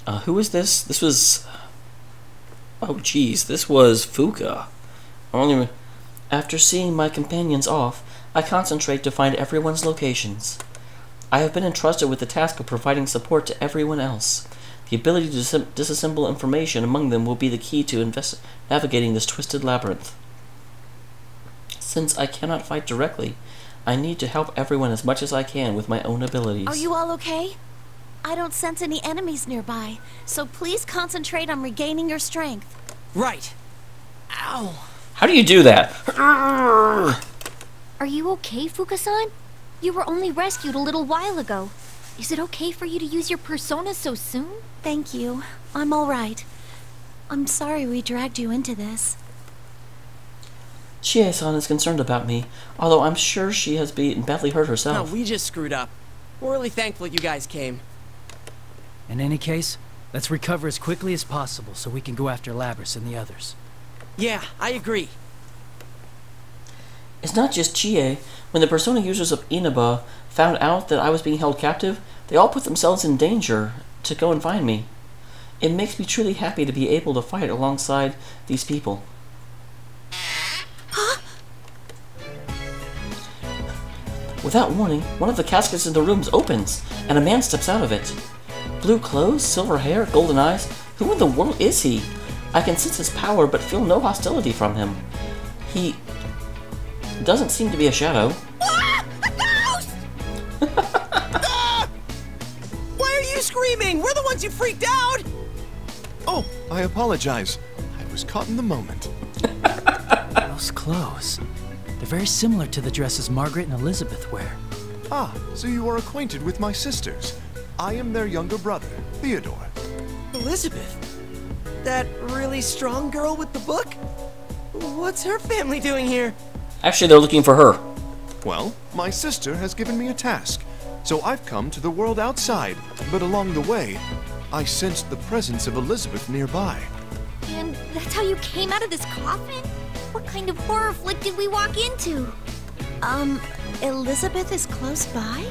Who is this? This was... Oh, jeez. This was Fuka. Only... After seeing my companions off, I concentrate to find everyone's locations. I have been entrusted with the task of providing support to everyone else. The ability to disassemble information among them will be the key to navigating this twisted labyrinth. Since I cannot fight directly, I need to help everyone as much as I can with my own abilities. Are you all okay? I don't sense any enemies nearby, so please concentrate on regaining your strength. Right. Ow. How do you do that? Are you okay, Fuka-san? You were only rescued a little while ago. Is it okay for you to use your persona so soon? Thank you. I'm all right. I'm sorry we dragged you into this. Chie-san is concerned about me, although I'm sure she has been badly hurt herself. No, we just screwed up. We're really thankful you guys came. In any case, let's recover as quickly as possible so we can go after Labrys and the others. Yeah, I agree. It's not just Chie. When the persona users of Inaba found out that I was being held captive, they all put themselves in danger to go and find me. It makes me truly happy to be able to fight alongside these people. Without warning, one of the caskets in the rooms opens, and a man steps out of it. Blue clothes, silver hair, golden eyes. Who in the world is he? I can sense his power, but feel no hostility from him. He doesn't seem to be a shadow. Ah! A ghost! Ah! Why are you screaming? We're the ones who freaked out! Oh, I apologize. I was caught in the moment. Those clothes. They're very similar to the dresses Margaret and Elizabeth wear. Ah, so you are acquainted with my sisters. I am their younger brother, Theodore. Elizabeth? That really strong girl with the book? What's her family doing here? Actually, they're looking for her. Well, my sister has given me a task, so I've come to the world outside, but along the way, I sensed the presence of Elizabeth nearby. And that's how you came out of this coffin? What kind of horror flick did we walk into? Elizabeth is close by?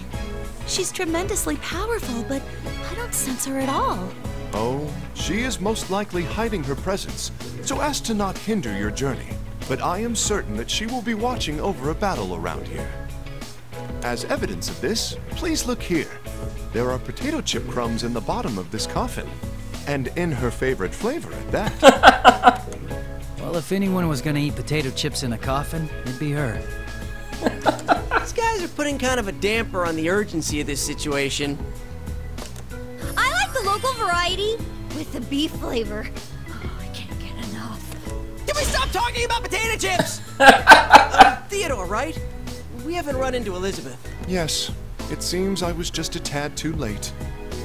She's tremendously powerful, but I don't sense her at all. Oh, she is most likely hiding her presence, so as to not hinder your journey. But I am certain that she will be watching over a battle around here. As evidence of this, please look here. There are potato chip crumbs in the bottom of this coffin, and in her favorite flavor at that. Well, if anyone was gonna eat potato chips in a coffin, it'd be her. These guys are putting kind of a damper on the urgency of this situation. I like the local variety with the beef flavor. Oh, I can't get enough. Can we stop talking about potato chips? Theodore, right? We haven't run into Elizabeth. Yes, it seems I was just a tad too late.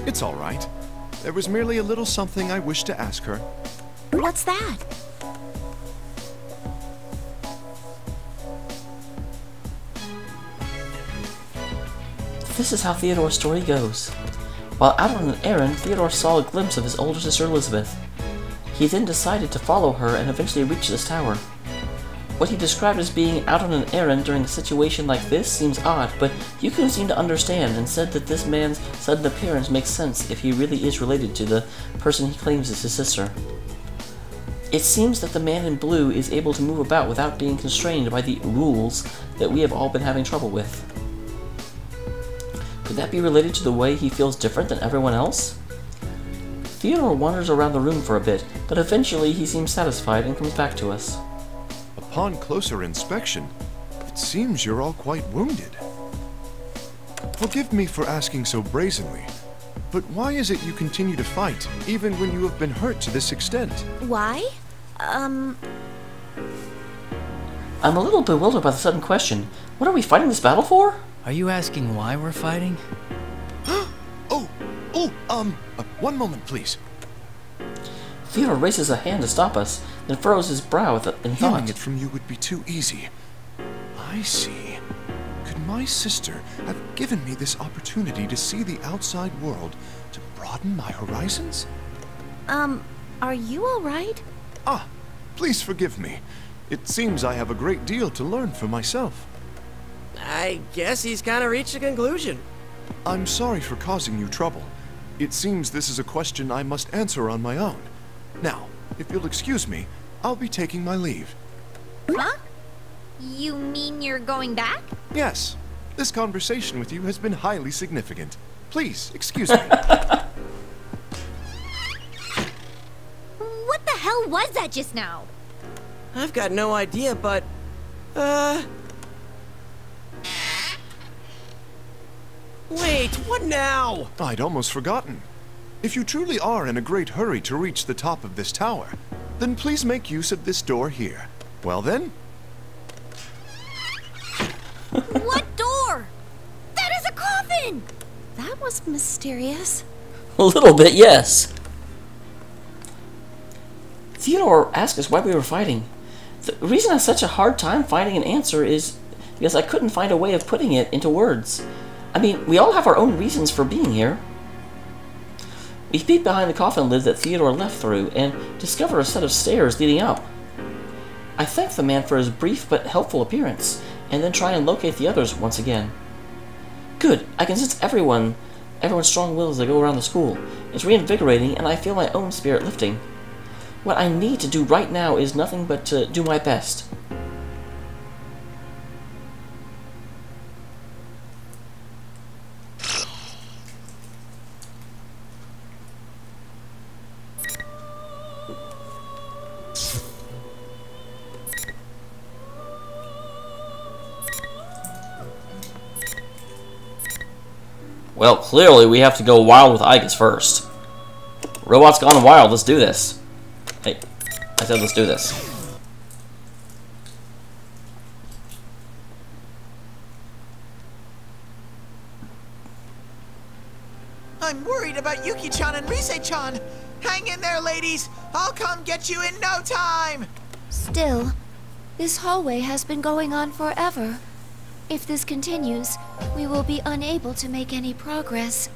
It's all right. There was merely a little something I wished to ask her. What's that? This is how Theodore's story goes. While out on an errand, Theodore saw a glimpse of his older sister Elizabeth. He then decided to follow her and eventually reach this tower. What he described as being out on an errand during a situation like this seems odd, but Yukun seemed to understand and said that this man's sudden appearance makes sense if he really is related to the person he claims is his sister. It seems that the man in blue is able to move about without being constrained by the rules that we have all been having trouble with. Could that be related to the way he feels different than everyone else? Theodore wanders around the room for a bit, but eventually he seems satisfied and comes back to us. Upon closer inspection, it seems you're all quite wounded. Forgive me for asking so brazenly, but why is it you continue to fight, even when you have been hurt to this extent? Why? I'm a little bewildered by the sudden question. What are we fighting this battle for? Are you asking why we're fighting? One moment, please. Theodore raises a hand to stop us, then furrows his brow in Hearing thought. it from you would be too easy. I see. Could my sister have given me this opportunity to see the outside world, to broaden my horizons? Are you alright? Ah, please forgive me. It seems I have a great deal to learn for myself. I guess he's kind of reached a conclusion. I'm sorry for causing you trouble. It seems this is a question I must answer on my own. Now, if you'll excuse me, I'll be taking my leave. Huh? You mean you're going back? Yes. This conversation with you has been highly significant. Please, excuse me. What the hell was that just now? I've got no idea, but... Wait, what now? I'd almost forgotten. If you truly are in a great hurry to reach the top of this tower, then please make use of this door here. Well then? What door? That is a coffin! That was mysterious. A little bit, yes. Theodore asked us why we were fighting. The reason I had such a hard time finding an answer is because I couldn't find a way of putting it into words. I mean, we all have our own reasons for being here. We peek behind the coffin lid that Theodore left through and discover a set of stairs leading up. I thank the man for his brief but helpful appearance, and then try and locate the others once again. Good, I can sense everyone's strong will as I go around the school. It's reinvigorating, and I feel my own spirit lifting. What I need to do right now is nothing but to do my best. Well, clearly we have to go wild with Aegis first. Robots gone wild, let's do this. Hey, I said let's do this. I'm worried about Yuki-chan and Rise-chan. Hang in there, ladies. I'll come get you in no time. Still, this hallway has been going on forever. If this continues, we will be unable to make any progress.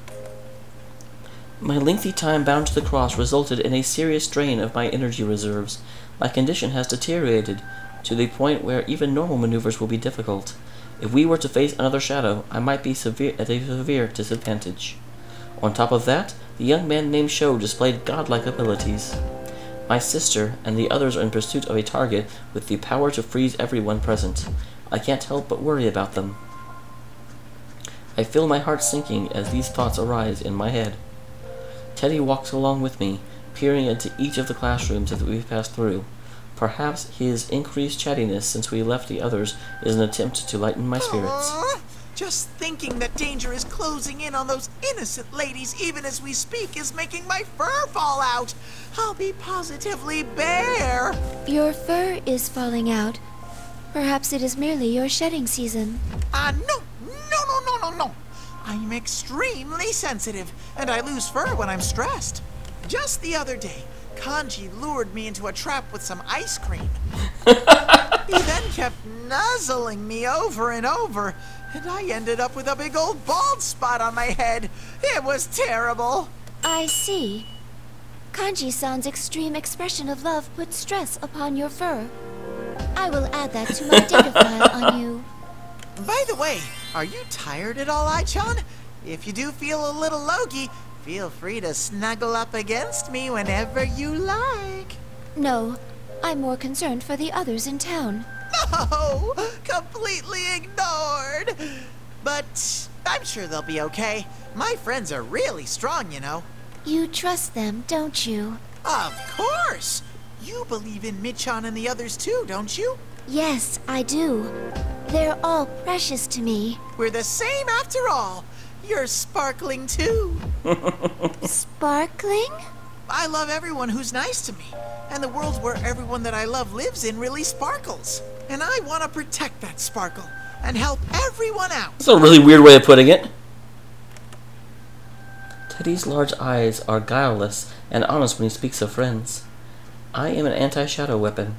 My lengthy time bound to the cross resulted in a serious drain of my energy reserves. My condition has deteriorated to the point where even normal maneuvers will be difficult. If we were to face another shadow, I might be at a severe disadvantage. On top of that, the young man named Sho displayed godlike abilities. My sister and the others are in pursuit of a target with the power to freeze everyone present. I can't help but worry about them. I feel my heart sinking as these thoughts arise in my head. Teddy walks along with me, peering into each of the classrooms that we've passed through. Perhaps his increased chattiness since we left the others is an attempt to lighten my spirits. Just thinking that danger is closing in on those innocent ladies even as we speak is making my fur fall out. I'll be positively bare. Your fur is falling out. Perhaps it is merely your shedding season. No. I'm extremely sensitive, and I lose fur when I'm stressed. Just the other day, Kanji lured me into a trap with some ice cream. He then kept nuzzling me over and over, and I ended up with a big old bald spot on my head. It was terrible. I see. Kanji-san's extreme expression of love puts stress upon your fur. I will add that to my data file on you. By the way, are you tired at all, Ai-chan? If you do feel a little logy, feel free to snuggle up against me whenever you like. No, I'm more concerned for the others in town. No, completely ignored. But I'm sure they'll be okay. My friends are really strong, you know. You trust them, don't you? Of course. You believe in Michan and the others too, don't you? Yes, I do. They're all precious to me. We're the same after all. You're sparkling too. Sparkling? I love everyone who's nice to me. And the world where everyone that I love lives in really sparkles. And I want to protect that sparkle and help everyone out. That's a really weird way of putting it. Teddy's large eyes are guileless and honest when he speaks of friends. I am an anti-shadow weapon,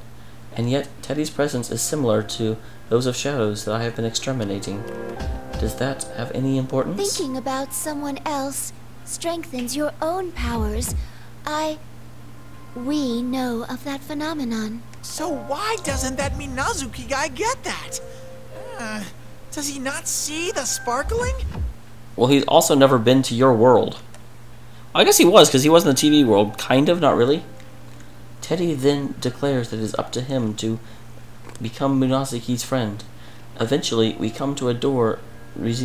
and yet Teddy's presence is similar to those of shadows that I have been exterminating. Does that have any importance? Thinking about someone else strengthens your own powers. We know of that phenomenon. So why doesn't that Minazuki guy get that? Does he not see the sparkling? Well, he's also never been to your world. I guess he was, because he was in the TV world. Kind of, not really. Teddy then declares that it is up to him to become Munazuki's friend. Eventually, we come to a door with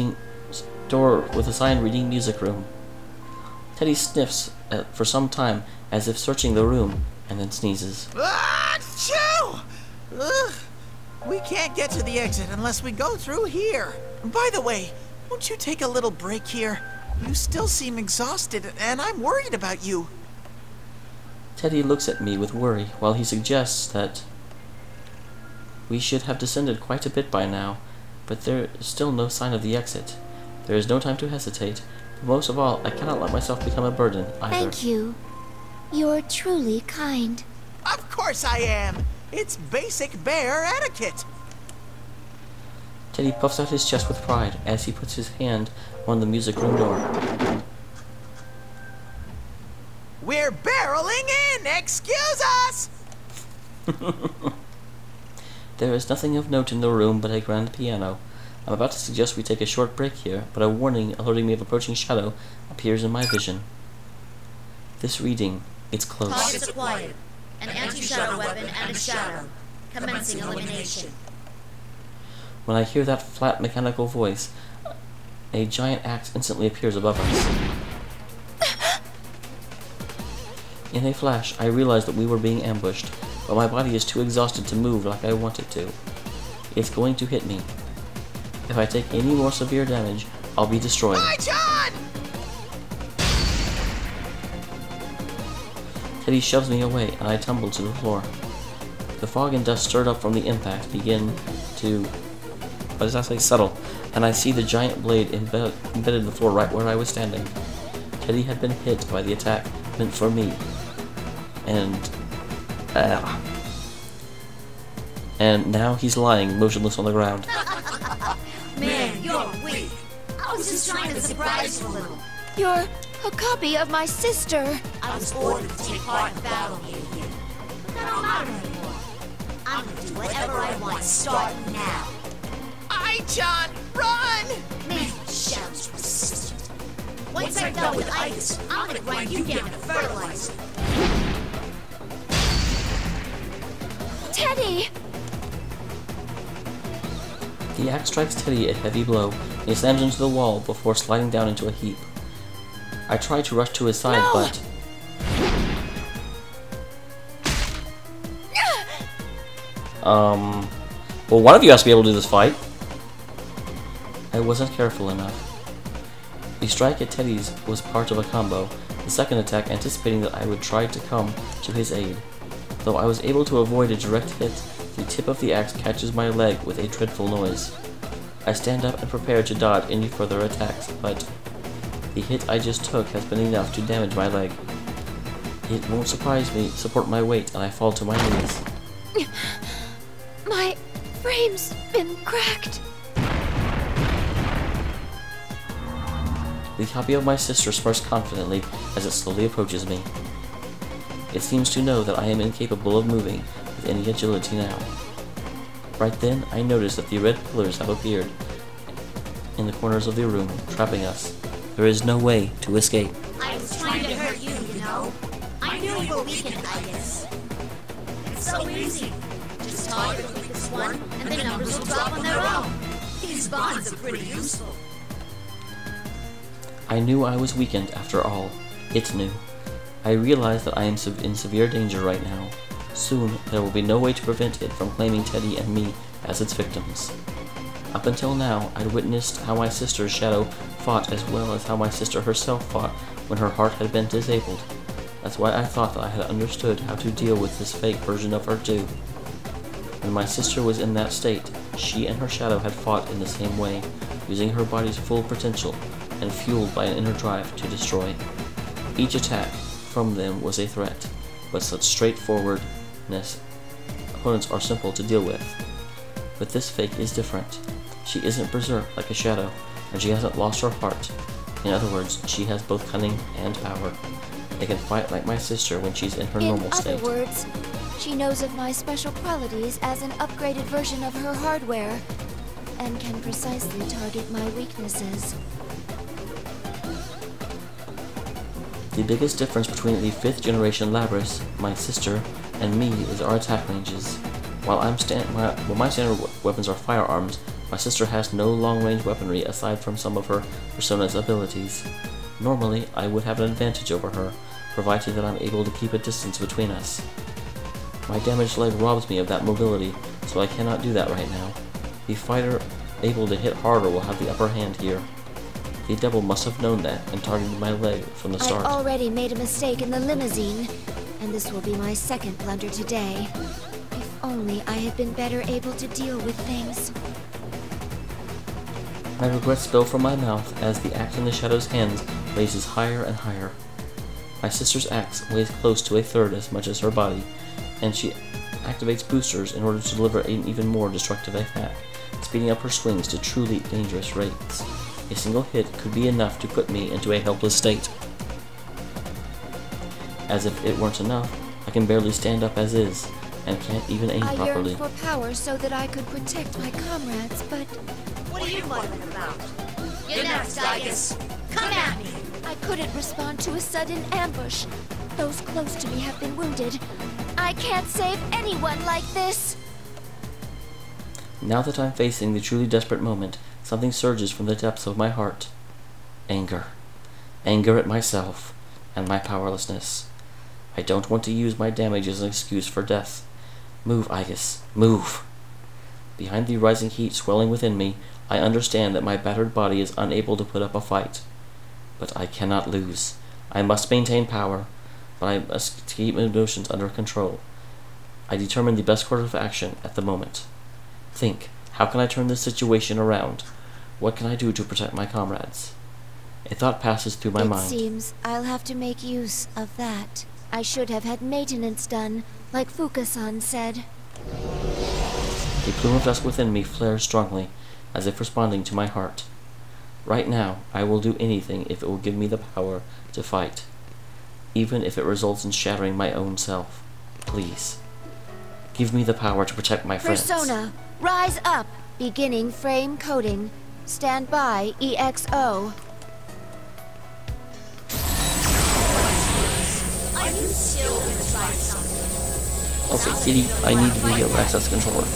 a sign reading music room. Teddy sniffs for some time as if searching the room, and then sneezes. Achoo! Ugh. We can't get to the exit unless we go through here. By the way, won't you take a little break here? You still seem exhausted, and I'm worried about you. Teddy looks at me with worry while he suggests that we should have descended quite a bit by now, but there is still no sign of the exit. There is no time to hesitate, but most of all, I cannot let myself become a burden either. Thank you. You're truly kind. Of course I am. It's basic bear etiquette. Teddy puffs out his chest with pride as he puts his hand on the music room door. We're barreling in! Excuse us! There is nothing of note in the room but a grand piano. I'm about to suggest we take a short break here, but a warning alerting me of approaching shadow appears in my vision. This reading, it's close. Targets acquired. An anti-shadow weapon and a shadow. Commencing elimination. When I hear that flat mechanical voice, a giant axe instantly appears above us. In a flash, I realize that we were being ambushed, but my body is too exhausted to move like I want it to. It's going to hit me. If I take any more severe damage, I'll be destroyed. Hi, John! Teddy shoves me away, and I tumble to the floor. The fog and dust stirred up from the impact begin to, what does that say, settle, and I see the giant blade embedded in the floor right where I was standing. Teddy had been hit by the attack meant for me, and now he's lying motionless on the ground. Man, you're weak. I was just trying to surprise you a little. You're a copy of my sister. I was ordered to take part in battle here. But that don't matter anymore. I'm gonna do whatever I want starting now. Hi, John! Run! Man, Shadow's persistent. Once I'm done with Aegis, I'm gonna grind you down to fertilizer. Teddy! The axe strikes Teddy a heavy blow, and he slams into the wall before sliding down into a heap. I try to rush to his side, No! but... Well, one of you has to be able to do this fight. I wasn't careful enough. The strike at Teddy's was part of a combo, the second attack anticipating that I would try to come to his aid. Though I was able to avoid a direct hit, the tip of the axe catches my leg with a dreadful noise. I stand up and prepare to dodge any further attacks, but the hit I just took has been enough to damage my leg. It won't support my weight, and I fall to my knees. My frame's been cracked. The copy of my sister smirks confidently as it slowly approaches me. It seems to know that I am incapable of moving with any agility now. Right then, I notice that the red pillars have appeared in the corners of the room, trapping us. There is no way to escape. I was trying to hurt you, you know? I knew you were weakened, Aegis. It's so easy. Just target the weakest one, and the numbers will drop on their own. These bonds are pretty useful. I knew I was weakened after all. It knew. I realize that I am in severe danger right now. Soon, there will be no way to prevent it from claiming Teddy and me as its victims. Up until now, I'd witnessed how my sister's shadow fought as well as how my sister herself fought when her heart had been disabled. That's why I thought that I had understood how to deal with this fake version of her too. When my sister was in that state, she and her shadow had fought in the same way, using her body's full potential and fueled by an inner drive to destroy. Each attack from them was a threat, but such straightforwardness opponents are simple to deal with. But this fake is different. She isn't berserk like a shadow, and she hasn't lost her heart. In other words, she has both cunning and power. They can fight like my sister when she's in her normal state. In other words, she knows of my special qualities as an upgraded version of her hardware, and can precisely target my weaknesses. The biggest difference between the 5th generation Labris, my sister, and me is our attack ranges. While my standard weapons are firearms, my sister has no long-range weaponry aside from some of her Persona's abilities. Normally, I would have an advantage over her, provided that I'm able to keep a distance between us. My damaged leg robs me of that mobility, so I cannot do that right now. The fighter able to hit harder will have the upper hand here. The devil must have known that and targeted my leg from the start. I already made a mistake in the limousine, and this will be my second blunder today. If only I had been better able to deal with things. My regrets spill from my mouth as the axe in the shadow's hands raises higher and higher. My sister's axe weighs close to 1/3 as much as her body, and she activates boosters in order to deliver an even more destructive attack, speeding up her swings to truly dangerous rates. A single hit could be enough to put me into a helpless state. As if it weren't enough, I can barely stand up as is, and can't even aim properly. I yearned for power so that I could protect my comrades, but... What are you muttering about? You're next, Aegis. Come at me! I couldn't respond to a sudden ambush. Those close to me have been wounded. I can't save anyone like this! Now that I'm facing the truly desperate moment, something surges from the depths of my heart. Anger. Anger at myself, and my powerlessness. I don't want to use my damage as an excuse for death. Move, Aegis. Move! Behind the rising heat swelling within me, I understand that my battered body is unable to put up a fight. But I cannot lose. I must maintain power, but I must keep my emotions under control. I determine the best course of action at the moment. Think, how can I turn this situation around? What can I do to protect my comrades? A thought passes through my mind. It seems I'll have to make use of that. I should have had maintenance done, like Fuka-san said. The plume of dusk within me flares strongly, as if responding to my heart. Right now, I will do anything if it will give me the power to fight, even if it results in shattering my own self. Please, give me the power to protect my friends. Persona, rise up. Beginning frame coding. Stand by, EXO. Are you still gonna try something? Okay, Kitty, I need to be your access controller.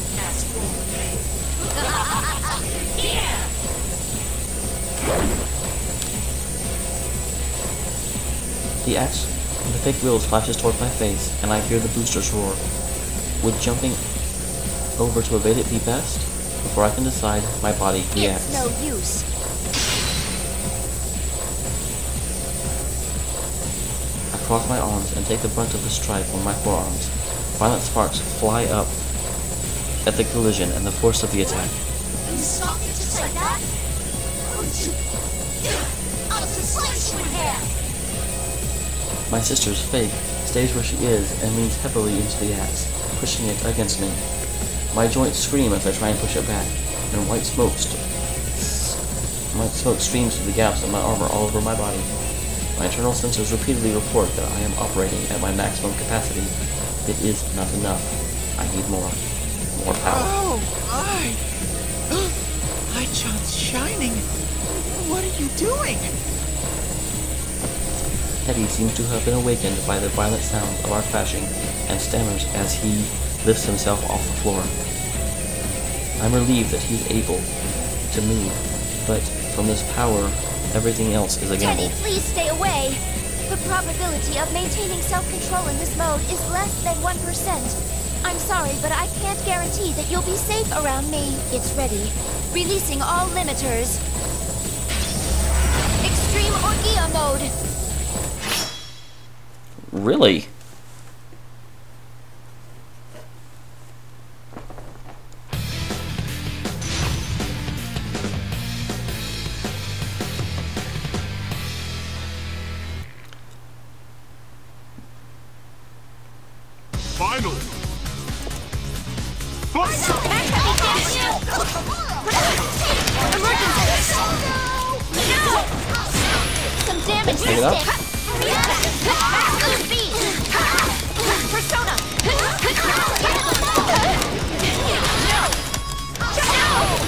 The axe with the fake wheels flashes toward my face, and I hear the boosters roar. Would jumping over to evade it be best? Before I can decide, my body reacts. It's no use. I cross my arms and take the brunt of the strike on my forearms. Violent sparks fly up at the collision and the force of the attack. You stopped it just like that? I'll just slice you in half! My sister's fake stays where she is and leans heavily into the axe, pushing it against me. My joints scream as I try and push it back, and white smoke streams through the gaps in my armor all over my body. My internal sensors repeatedly report that I am operating at my maximum capacity. It is not enough. I need more. More power. Oh, my John's shining. What are you doing? Teddy seems to have been awakened by the violent sounds of our crashing and stammers as he lifts himself off the floor. I'm relieved that he's able to move, but from this power, everything else is a gamble. Teddy, please stay away. The probability of maintaining self-control in this mode is less than 1%. I'm sorry, but I can't guarantee that you'll be safe around me. It's ready. Releasing all limiters. Extreme Orgia mode. Really? Finally! Some damage Pick it up. Speed. Persona.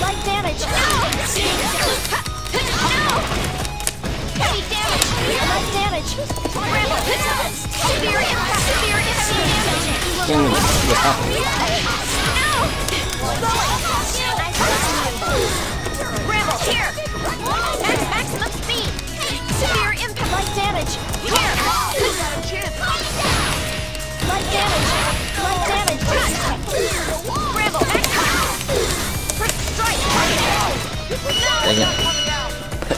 Light damage. Heavy damage. Light damage. Severe impact. Severe damage. Can't even see what's happening. Bramble, here! Maximum speed! Severe impact! Light damage! Here! Light damage! Light damage! Bramble, strike! Dang it.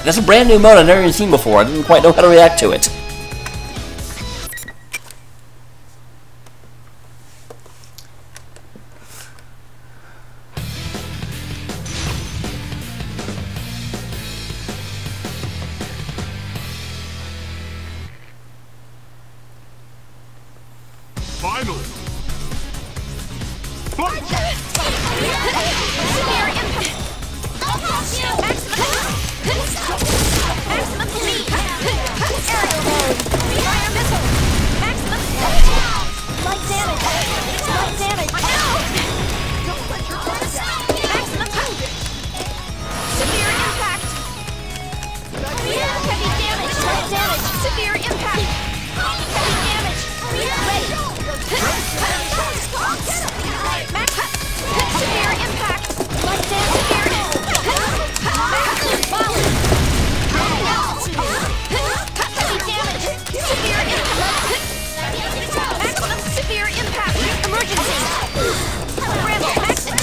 That's a brand new mode I've never even seen before. I didn't quite know how to react to it. Finally! Maximum speed! Aerial mode! Fire missile! Maximum light damage! Light damage! Don't let your guard down! Maximum severe impact! Heavy damage! Light damage! Severe impact! Heavy damage! Ready! Max! Severe impact! Light damage! Maximum volley! Heavy damage! Severe impact! Maximum severe impact! Emergency! Bramble! Maximum!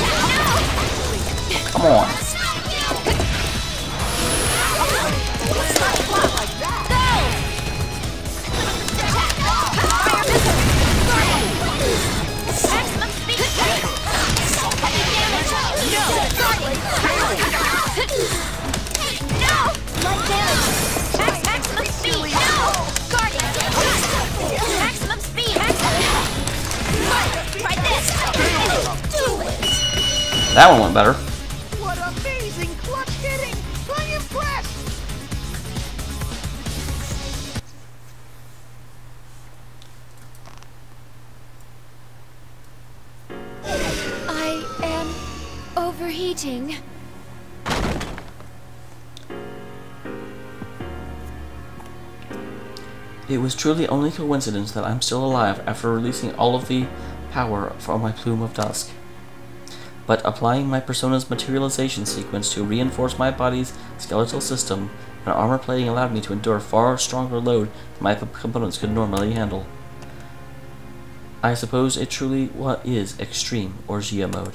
Come on. Go! Fire missile! Maximum speed! Heavy damage! No! Light damage! Maximum speed! No! Guardian! Maximum speed! Try this! Do it! That one went better. What amazing clutch hitting! I'm impressed! I am overheating. It was truly only coincidence that I'm still alive after releasing all of the power from my plume of dusk. But applying my persona's materialization sequence to reinforce my body's skeletal system and armor plating allowed me to endure a far stronger load than my components could normally handle. I suppose it truly is extreme Orgia mode.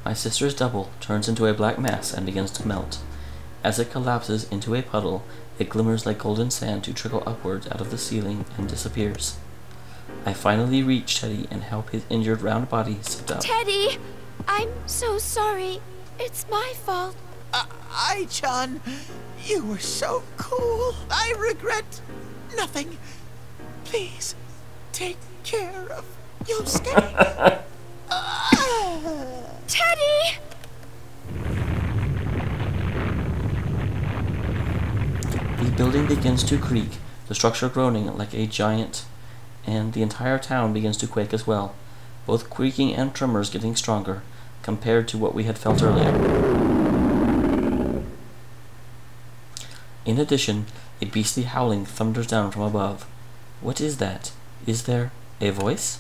My sister's double turns into a black mass and begins to melt. As it collapses into a puddle, it glimmers like golden sand to trickle upwards out of the ceiling and disappears. I finally reach Teddy and help his injured round body sit up. Teddy! I'm so sorry. It's my fault. Ai-chan, you were so cool. I regret nothing. Please, take care of Yosuke. Teddy! The building begins to creak, the structure groaning like a giant, and the entire town begins to quake as well, both creaking and tremors getting stronger compared to what we had felt earlier. In addition, a beastly howling thunders down from above. What is that? Is there a voice?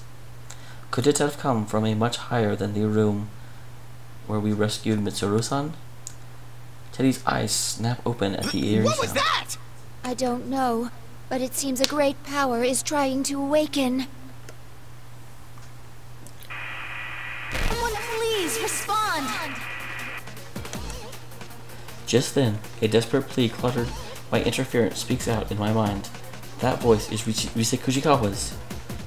Could it have come from a much higher than the room where we rescued Mitsuru-san? Teddy's eyes snap open at the eerie What was sound. that? I don't know, but it seems a great power is trying to awaken. Someone please respond! Just then, a desperate plea cluttered by interference speaks out in my mind. That voice is Rise Kujikawa's.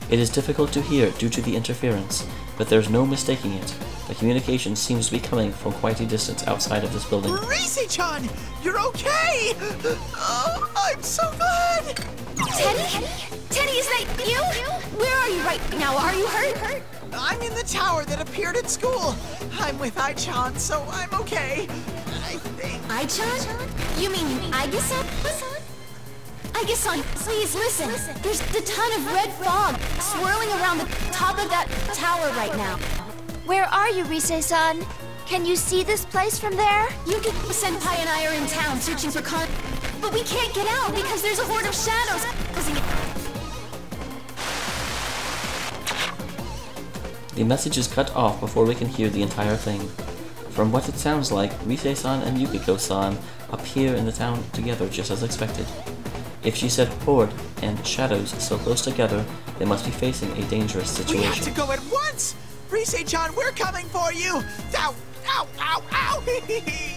It is difficult to hear due to the interference, but there's no mistaking it. The communication seems to be coming from quite a distance outside of this building. Rise-chan, you're okay! Oh, I'm so glad! Teddy? Teddy, is that you? Where are you right now? Are you hurt? I'm in the tower that appeared at school. I'm with Ai-chan, so I'm okay. I think... Ai-chan? You mean Aigis-san? Aigis-san, please listen. There's a ton of red fog swirling around the top of that tower right now. Where are you, Rise-san? Can you see this place from there? Senpai and I are in town searching for but we can't get out because there's a horde of shadows. The message is cut off before we can hear the entire thing. From what it sounds like, Rise-san and Yukiko-san appear in the town together just as expected. If she said horde and shadows so close together, they must be facing a dangerous situation. We have to go at once! Rise-chan, we're coming for you! Ow! Ow! Ow! Ow!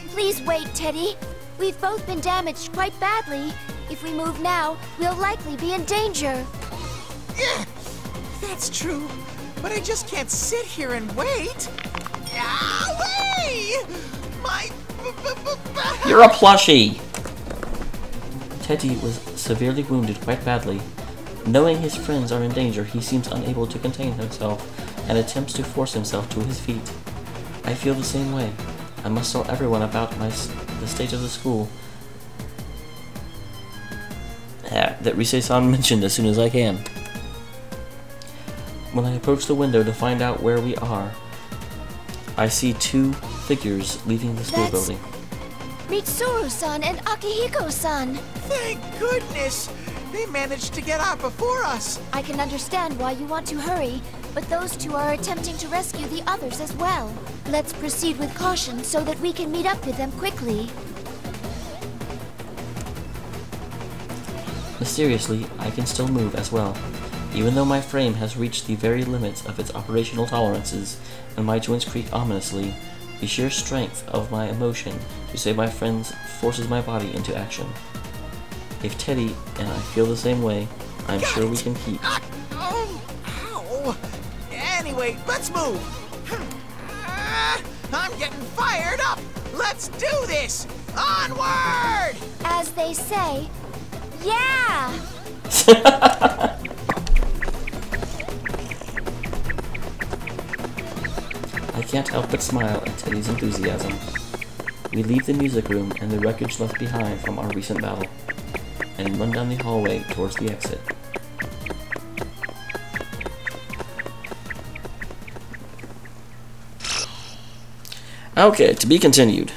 Please wait, Teddy. We've both been damaged quite badly. If we move now, we'll likely be in danger. Yeah, that's true, but I just can't sit here and wait. Away! My... You're a plushie! Teddy was severely wounded quite badly. Knowing his friends are in danger, he seems unable to contain himself and attempts to force himself to his feet. I feel the same way. I must tell everyone about the state of the school that Rise-san mentioned as soon as I can. When I approach the window to find out where we are, I see two figures leaving the school building. Mitsuru-san and Akihiko-san. Thank goodness! They managed to get out before us. I can understand why you want to hurry, but those two are attempting to rescue the others as well. Let's proceed with caution so that we can meet up with them quickly. Mysteriously, I can still move as well. Even though my frame has reached the very limits of its operational tolerances and my joints creak ominously, the sheer strength of my emotion to save my friends forces my body into action. If Teddy and I feel the same way, I'm sure we can keep. Ow! Anyway, let's move. I'm getting fired up. Let's do this. Onward! As they say, yeah! I can't help but smile at Teddy's enthusiasm. We leave the music room and the wreckage left behind from our recent battle, and run down the hallway towards the exit. Okay, to be continued.